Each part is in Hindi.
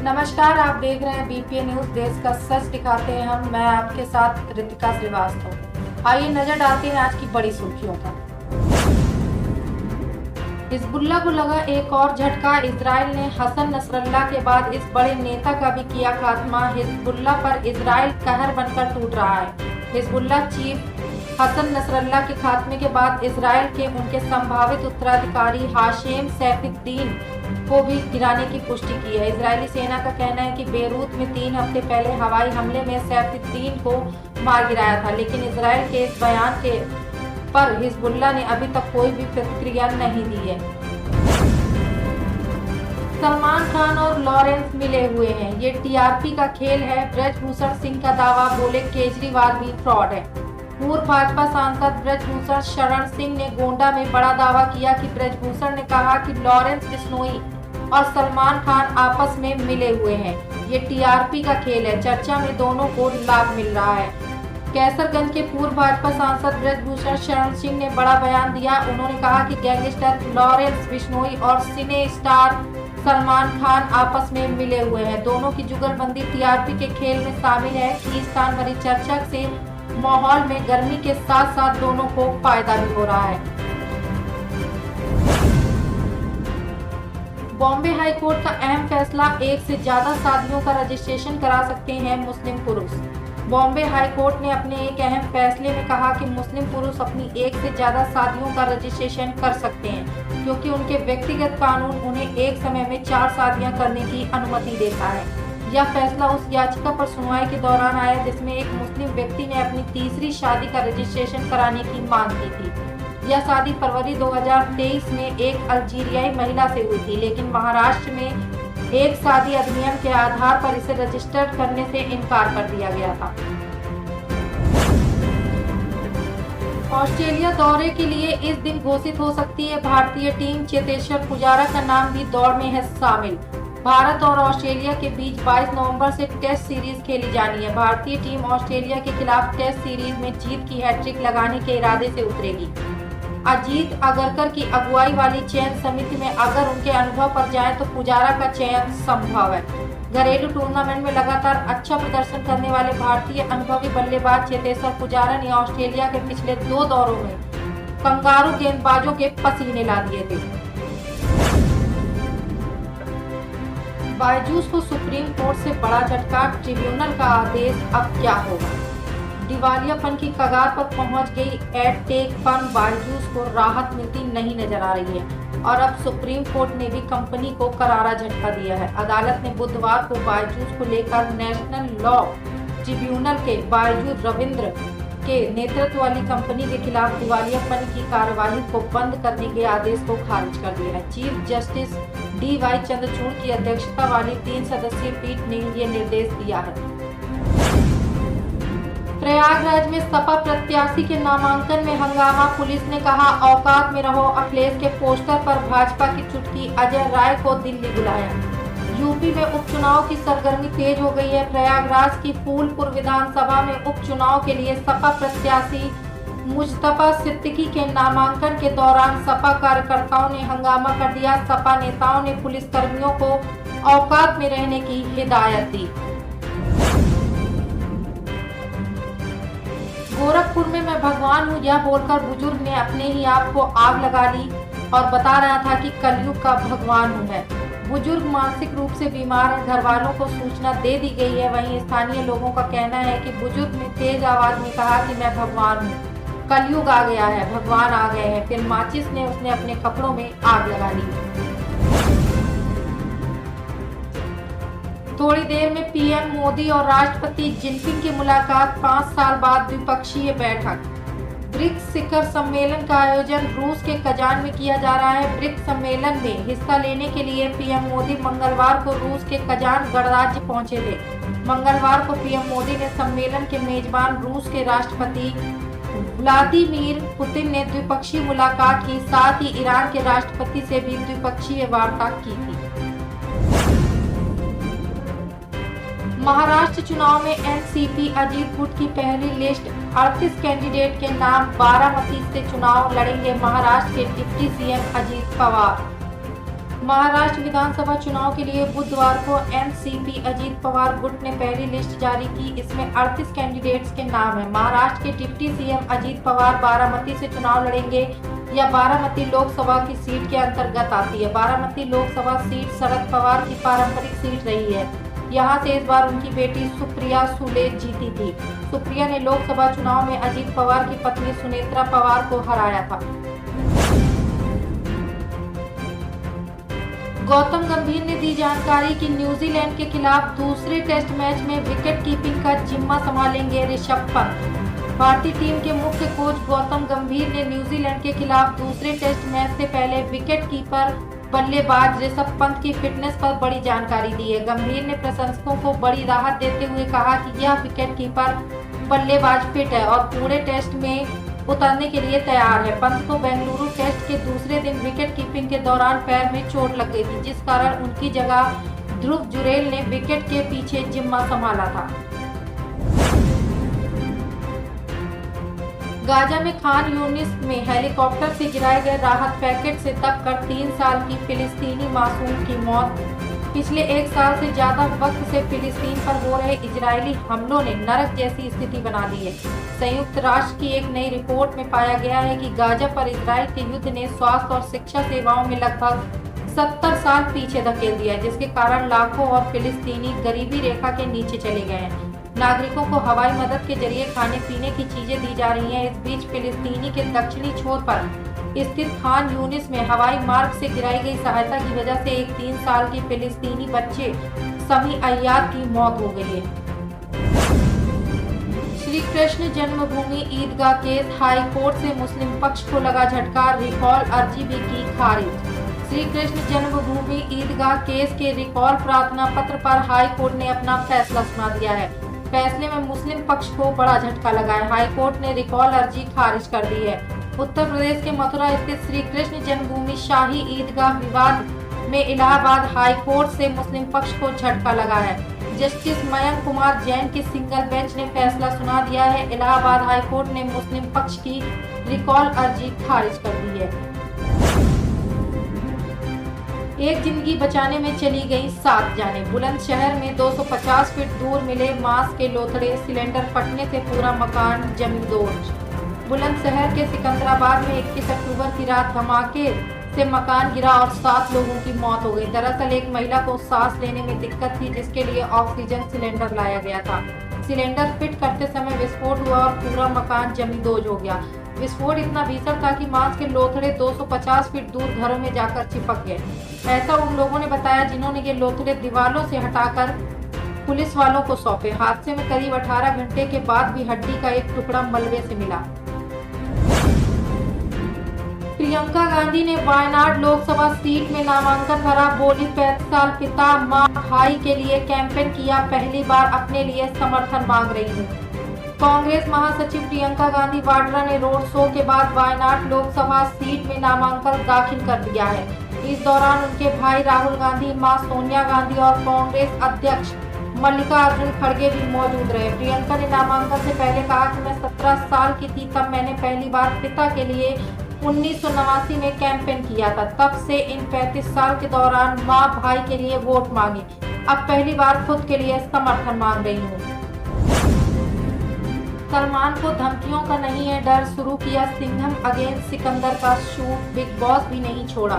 नमस्कार, आप देख रहे हैं बीपीए न्यूज। देश का सच दिखाते हैं हम। मैं आपके साथ रितिका श्रीवास्तव। आइए नजर डालते हैं आज की बड़ी सुर्खियों पर। हिजबुल्लाह को लगा एक और झटका। इजराइल ने हसन नसरल्लाह के बाद इस बड़े नेता का भी किया खात्मा। हिजबुल्लाह पर इजराइल कहर बनकर टूट रहा है। हिजबुल्लाह चीफ हसन नसरल्लाह के खात्मे के बाद इजराइल के उनके संभावित उत्तराधिकारी हाशेम सैफुद्दीन को भी गिराने की पुष्टि की है। इजरायली सेना का कहना है कि बेरूत में 3 हफ्ते पहले हवाई हमले में सैफुद्दीन को मार गिराया था, लेकिन इजराइल के इस बयान के पर हिजबुल्लाह ने अभी तक कोई भी प्रतिक्रिया नहीं दी है। सलमान खान और लॉरेंस मिले हुए हैं, ये टीआरपी का खेल है। ब्रजभूषण सिंह का दावा, बोले केजरीवाल भी फ्रॉड है। पूर्व भाजपा सांसद ब्रजभूषण शरण सिंह ने गोंडा में बड़ा दावा किया कि ब्रजभूषण ने कहा कि लॉरेंस बिश्नोई और सलमान खान आपस में मिले हुए हैं, ये टीआरपी का खेल है। चर्चा में दोनों को लाभ मिल रहा है। कैसरगंज के पूर्व भाजपा सांसद ब्रजभूषण शरण सिंह ने बड़ा बयान दिया। उन्होंने कहा कि गैंगस्टर लॉरेंस बिश्नोई और सिने स्टार सलमान खान आपस में मिले हुए हैं। दोनों की जुगलबंदी टीआरपी के खेल में शामिल है। खींचतान भरी चर्चा से माहौल में गर्मी के साथ साथ दोनों को फायदा भी हो रहा है। बॉम्बे हाई कोर्ट का अहम फैसला, 1 से ज्यादा शादियों का रजिस्ट्रेशन करा सकते हैं मुस्लिम पुरुष। बॉम्बे हाई कोर्ट ने अपने एक अहम फैसले में कहा कि मुस्लिम पुरुष अपनी 1 से ज्यादा शादियों का रजिस्ट्रेशन कर सकते हैं, क्योंकि उनके व्यक्तिगत कानून उन्हें एक समय में 4 शादियां करने की अनुमति देता है। यह फैसला उस याचिका पर सुनवाई के दौरान आया जिसमें एक मुस्लिम व्यक्ति ने अपनी तीसरी शादी का रजिस्ट्रेशन कराने की मांग की थी। यह शादी फरवरी 2023 में एक अल्जीरियाई महिला से हुई थी, लेकिन महाराष्ट्र में एक शादी अधिनियम के आधार पर इसे रजिस्टर करने से इनकार कर दिया गया था। ऑस्ट्रेलिया दौरे के लिए इस दिन घोषित हो सकती है भारतीय टीम। चेतेश्वर पुजारा का नाम भी दौड़ में है शामिल। भारत और ऑस्ट्रेलिया के बीच 22 नवंबर से टेस्ट सीरीज खेली जानी है। भारतीय टीम ऑस्ट्रेलिया के खिलाफ टेस्ट सीरीज में जीत की हैट्रिक लगाने के इरादे से उतरेगी। अजीत अगरकर की अगुवाई वाली चयन समिति में अगर उनके अनुभव पर जाए तो पुजारा का चयन संभव है। घरेलू टूर्नामेंट में लगातार अच्छा प्रदर्शन करने वाले भारतीय अनुभवी बल्लेबाज चेतेश्वर पुजारा ने ऑस्ट्रेलिया के पिछले 2 दौरों में कंगारू गेंदबाजों के पसीने ला दिए थे। बायजूस को सुप्रीम कोर्ट से बड़ा झटका। ट्रिब्यूनल का आदेश, अब क्या होगा। दिवालियापन की कगार पर पहुंच गई एडटेक फर्म बायजूस को राहत मिलती नहीं नजर आ रही है और अब सुप्रीम कोर्ट ने भी कंपनी को करारा झटका दिया है। अदालत ने बुधवार को बायजूस को लेकर नेशनल लॉ ट्रिब्यूनल के बायजूस रविंद्र के नेतृत्व वाली कंपनी के खिलाफ दिवालियापन की कार्यवाही को बंद करने के आदेश को खारिज कर दिया है। चीफ जस्टिस DY चंद्रचूड़ की अध्यक्षता वाली 3 सदस्यीय पीठ ने ये निर्देश दिया है। प्रयागराज में सपा प्रत्याशी के नामांकन में हंगामा। पुलिस ने कहा औकात में रहो। अखिलेश के पोस्टर पर भाजपा की चुटकी। अजय राय को दिल्ली बुलाया। यूपी में उपचुनाव की सरगर्मी तेज हो गई है। प्रयागराज की फूलपुर विधानसभा में उपचुनाव के लिए सपा प्रत्याशी मुजतबा सिद्दीकी के नामांकन के दौरान सपा कार्यकर्ताओं ने हंगामा कर दिया। सपा नेताओं ने पुलिस कर्मियों को औकात में रहने की हिदायत दी। गोरखपुर में मैं भगवान हूँ, यह बोलकर बुजुर्ग ने अपने ही आप को आग लगा ली और बता रहा था कि कलयुग का भगवान हूँ मैं। बुजुर्ग मानसिक रूप से बीमार है। घर वालों को सूचना दे दी गई है। वहीं स्थानीय लोगों का कहना है कि बुजुर्ग ने तेज आवाज में कहा कि मैं भगवान हूँ, कलयुग आ गया है, भगवान आ गए हैं। फिर माचिस ने उसने अपने कपड़ों में आग लगा ली। थोड़ी देर में पीएम मोदी और राष्ट्रपति जिनपिंग की मुलाकात। 5 साल बाद द्विपक्षीय बैठक। ब्रिक्स शिखर सम्मेलन का आयोजन रूस के कजान में किया जा रहा है। ब्रिक्स सम्मेलन में हिस्सा लेने के लिए पीएम मोदी मंगलवार को रूस के कजान गणराज्य पहुंचे थे। मंगलवार को पीएम मोदी ने सम्मेलन के मेजबान रूस के राष्ट्रपति व्लादिमीर पुतिन ने द्विपक्षीय मुलाकात की। साथ ही ईरान के राष्ट्रपति से भी द्विपक्षीय वार्ता की थी। महाराष्ट्र चुनाव में एनसीपी अजीत गुट की पहली लिस्ट। 38 कैंडिडेट के नाम। बारामती से चुनाव लड़ेंगे महाराष्ट्र के डिप्टी सीएम अजीत पवार। महाराष्ट्र विधानसभा चुनाव के लिए बुधवार को एनसीपी अजीत पवार गुट ने पहली लिस्ट जारी की। इसमें 38 कैंडिडेट्स के नाम हैं। महाराष्ट्र के डिप्टी सीएम अजीत पवार बारामती से चुनाव लड़ेंगे। यह बारामती लोकसभा की सीट के अंतर्गत आती है। बारामती लोकसभा सीट शरद पवार की पारंपरिक सीट रही है। यहाँ से इस बार उनकी बेटी सुप्रिया सुले जीती थी। सुप्रिया ने लोकसभा चुनाव में अजीत पवार की पत्नी सुनेत्रा पवार को हराया था। गौतम गंभीर ने दी जानकारी कि न्यूजीलैंड के खिलाफ दूसरे टेस्ट मैच में विकेट कीपिंग का जिम्मा संभालेंगे ऋषभ पंत। भारतीय टीम के मुख्य कोच गौतम गंभीर ने न्यूजीलैंड के खिलाफ दूसरे टेस्ट मैच से पहले विकेट कीपर बल्लेबाज ऋषभ पंत की फिटनेस पर बड़ी जानकारी दी है। गंभीर ने प्रशंसकों को बड़ी राहत देते हुए कहा कि यह विकेट कीपर बल्लेबाज फिट है और पूरे टेस्ट में उतरने के लिए तैयार है। पंत को बेंगलुरु टेस्ट के दूसरे दिन विकेट कीपिंग के दौरान पैर में चोट लग गई थी, जिस कारण उनकी जगह ध्रुव जुरेल ने विकेट के पीछे जिम्मा संभाला था। गाजा में खान यूनिस में हेलीकॉप्टर से गिराए गए राहत पैकेट से दबकर 3 साल की फिलिस्तीनी मासूम की मौत। पिछले 1 साल से ज्यादा वक्त से फिलिस्तीन पर हो रहे इजरायली हमलों ने नरक जैसी स्थिति बना दी है। संयुक्त राष्ट्र की एक नई रिपोर्ट में पाया गया है कि गाजा पर इजरायल के युद्ध ने स्वास्थ्य और शिक्षा सेवाओं में लगभग 70 साल पीछे धकेल दिया है, जिसके कारण लाखों और फिलिस्तीनी गरीबी रेखा के नीचे चले गए हैं। नागरिकों को हवाई मदद के जरिए खाने पीने की चीजें दी जा रही हैं। इस बीच फिलिस्तीनी के दक्षिणी छोर पर स्थित खान यूनिस में हवाई मार्ग से गिराई गई सहायता की वजह से एक 3 साल की फिलिस्तीनी बच्चे समी अय्याद की मौत हो गई है। श्री कृष्ण जन्मभूमि ईदगाह केस हाई कोर्ट से मुस्लिम पक्ष को लगा झटका, रिकॉल अर्जी भी की खारिज। श्री कृष्ण जन्मभूमि ईदगाह केस के रिकॉल प्रार्थना पत्र पर हाई कोर्ट ने अपना फैसला सुना दिया है। फैसले में मुस्लिम पक्ष को बड़ा झटका लगा है। हाई कोर्ट ने रिकॉल अर्जी खारिज कर दी है। उत्तर प्रदेश के मथुरा स्थित श्री कृष्ण जन्मभूमि शाही ईदगाह विवाद में इलाहाबाद हाई कोर्ट से मुस्लिम पक्ष को झटका लगा है। जस्टिस मयंक कुमार जैन की सिंगल बेंच ने फैसला सुना दिया है। इलाहाबाद हाई कोर्ट ने मुस्लिम पक्ष की रिकॉल अर्जी खारिज कर दी है। एक जिंदगी बचाने में चली गई 7 जानें। बुलंदशहर में 250 फीट दूर मिले मांस के लोथड़े, सिलेंडर फटने से पूरा मकान जमींदोज। बुलंदशहर के सिकंदराबाद में 21 अक्टूबर की रात धमाके से मकान गिरा और 7 लोगों की मौत हो गई। दरअसल एक महिला को सांस लेने में दिक्कत थी, जिसके लिए ऑक्सीजन सिलेंडर लाया गया था। सिलेंडर फिट करते समय विस्फोट हुआ और पूरा मकान जमींदोज हो गया। विस्फोट इतना भीषण था कि मांस के लोथड़े 250 फीट दूर घरों में जाकर चिपक गए। ऐसा उन लोगों ने बताया जिन्होंने ये लोथड़े दीवारों से हटाकर पुलिस वालों को सौंपे। हादसे में करीब 18 घंटे के बाद भी हड्डी का एक टुकड़ा मलबे से मिला। प्रियंका गांधी ने वायनाड लोकसभा सीट में नामांकन भरा। बोली 35 साल पिता मां भाई के लिए कैंपेन किया, पहली बार अपने लिए समर्थन मांग रही हूँ। कांग्रेस महासचिव प्रियंका गांधी वाड्रा ने रोड शो के बाद वायनाड लोकसभा सीट में नामांकन दाखिल कर दिया है। इस दौरान उनके भाई राहुल गांधी, मां सोनिया गांधी और कांग्रेस अध्यक्ष मल्लिकार्जुन खड़गे भी मौजूद रहे। प्रियंका ने नामांकन से पहले कहा कि मैं 17 साल की थी तब मैंने पहली बार पिता के लिए 1989 में कैंपेन किया था। तब से इन 35 साल के दौरान मां भाई के लिए वोट मांगे। अब पहली बार खुद के लिए समर्थन मांग रही हूँ। सलमान को धमकियों का नहीं है डर, शुरू किया सिंघम अगेंस्ट सिकंदर का शूट, बिग बॉस भी नहीं छोड़ा।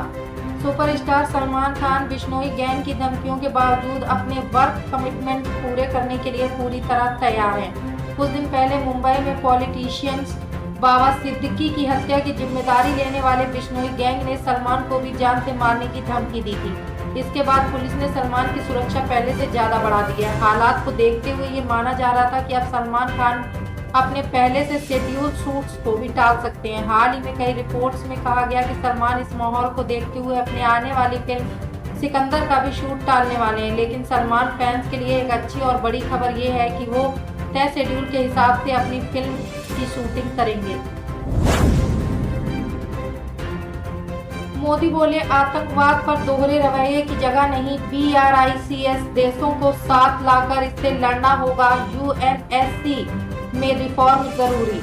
सुपरस्टार सलमान खान बिश्नोई गैंग की धमकियों के बावजूद अपने वर्क कमिटमेंट पूरे करने के लिए पूरी तरह तैयार हैं। कुछ दिन पहले मुंबई में पॉलिटिशियंस बाबा सिद्दीकी की हत्या की जिम्मेदारी लेने वाले बिश्नोई गैंग ने सलमान को भी जान से मारने की धमकी दी थी। इसके बाद पुलिस ने सलमान की सुरक्षा पहले से ज्यादा बढ़ा दी है। हालात को देखते हुए ये माना जा रहा था कि अब सलमान खान अपने पहले से शेड्यूल शूट्स को भी टाल सकते हैं। हाल ही में कई रिपोर्ट्स में कहा गया कि सलमान इस माहौल को देखते हुए अपनी आने वाली फिल्म सिकंदर का भी शूट टालने वाले हैं। लेकिन सलमान फैंस के लिए एक अच्छी और बड़ी खबर ये है कि वो तय शेड्यूल के हिसाब से अपनी फिल्म की शूटिंग करेंगे। मोदी बोले आतंकवाद पर दोहरे रवैये की जगह नहीं, BRICS देशों को साथ लाकर इससे लड़ना होगा। UNSC में रिफॉर्म जरूरी।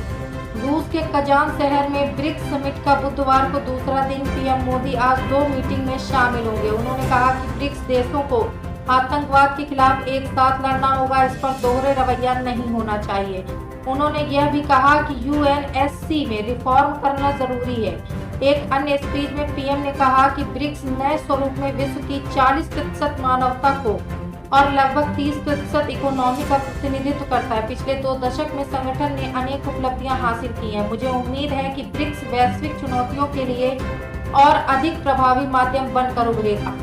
रूस के कजान शहर में ब्रिक्स समिट का बुधवार को दूसरा दिन पीएम मोदी आज 2 मीटिंग में शामिल होंगे। उन्होंने कहा कि ब्रिक्स देशों को आतंकवाद के खिलाफ एक साथ लड़ना होगा, इस पर दोहरे रवैया नहीं होना चाहिए। उन्होंने यह भी कहा कि यूएनएससी में रिफॉर्म करना जरूरी है। एक अन्य स्पीच में पीएम ने कहा कि ब्रिक्स नए स्वरूप में विश्व की 40% मानवता को और लगभग 30% इकोनॉमी का प्रतिनिधित्व करता है। पिछले 2 दशक में संगठन ने अनेक उपलब्धियां हासिल की हैं। मुझे उम्मीद है कि ब्रिक्स वैश्विक चुनौतियों के लिए और अधिक प्रभावी माध्यम बनकर उभरेगा।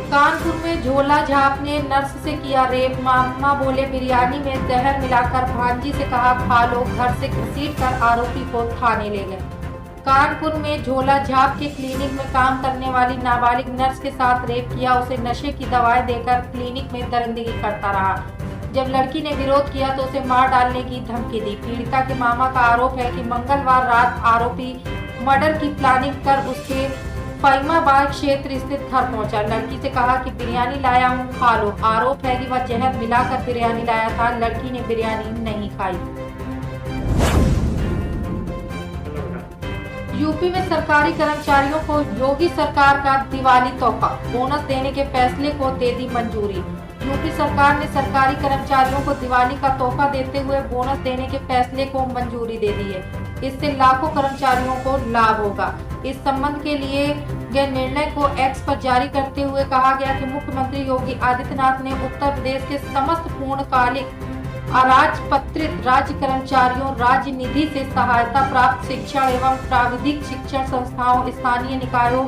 कानपुर में झोला झाप ने नर्स से किया रेप, मामा बोले बिरयानी में जहर मिलाकर भांजी से कहा खा लो, घर से घसीटकर आरोपी को थाने ले गए। कानपुर में झोला झाप के क्लिनिक में काम करने वाली नाबालिग नर्स के साथ रेप किया, उसे नशे की दवाएं देकर क्लिनिक में दरिंदगी करता रहा। जब लड़की ने विरोध किया तो उसे मार डालने की धमकी दी। पीड़िता के मामा का आरोप है कि मंगलवार रात आरोपी मर्डर की प्लानिंग कर उसके फैमाबाद क्षेत्र स्थित घर पहुंचा। लड़की से कहा कि बिरयानी लाया हूं, खा लो। आरोप है कि वह जहर मिलाकर बिरयानी लाया था। लड़की ने बिरयानी नहीं खाई। यूपी में सरकारी कर्मचारियों को योगी सरकार का दिवाली तोहफा, बोनस देने के फैसले को दे दी मंजूरी। यूपी सरकार ने सरकारी कर्मचारियों को दिवाली का तोहफा देते हुए बोनस देने के फैसले को मंजूरी दे दी है। इससे लाखों कर्मचारियों को लाभ होगा। इस संबंध के लिए गए निर्णय को एक्स पर जारी करते हुए कहा गया कि मुख्यमंत्री योगी आदित्यनाथ ने उत्तर प्रदेश के समस्त पूर्णकालिक अराजपत्रित राज्य कर्मचारियों, राज्य निधि से सहायता प्राप्त शिक्षण एवं प्राविधिक शिक्षण संस्थाओं, स्थानीय निकायों,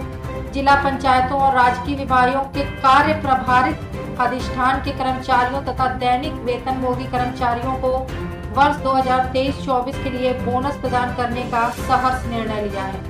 जिला पंचायतों और राजकीय विभागों के कार्य प्रभारित अधिष्ठान के कर्मचारियों तथा दैनिक वेतनभोगी कर्मचारियों को वर्ष 2023-24 के लिए बोनस प्रदान करने का सहर्ष निर्णय लिया है।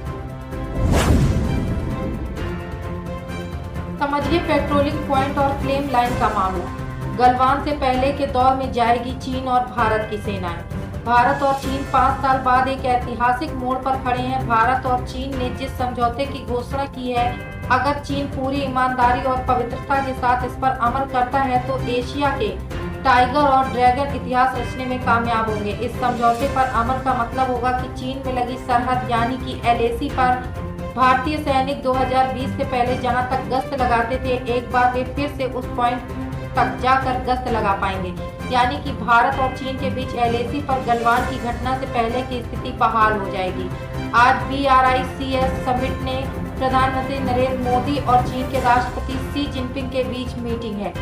समझिए पेट्रोलिंग पॉइंट और क्लेम लाइन का मामला। गलवान से पहले के दौर में जाएगी चीन और भारत की सेनाएं। भारत और चीन 5 साल बाद एक ऐतिहासिक मोड़ पर खड़े हैं। भारत और चीन ने जिस समझौते की घोषणा की है, अगर चीन पूरी ईमानदारी और पवित्रता के साथ इस पर अमल करता है तो एशिया के टाइगर और ड्रैगन इतिहास रचने में कामयाब होंगे। इस समझौते पर अमल का मतलब होगा कि चीन में लगी सरहद यानी कि LAC पर भारतीय सैनिक 2020 से पहले जहां तक गश्त लगाते थे, एक बार वे फिर से उस पॉइंट तक जाकर गश्त लगा पाएंगे। यानी कि भारत और चीन के बीच LAC पर गलवान की घटना से पहले की स्थिति बहाल हो जाएगी। आज BRICS समिट ने प्रधानमंत्री नरेंद्र मोदी और चीन के राष्ट्रपति शी जिनपिंग के बीच मीटिंग है।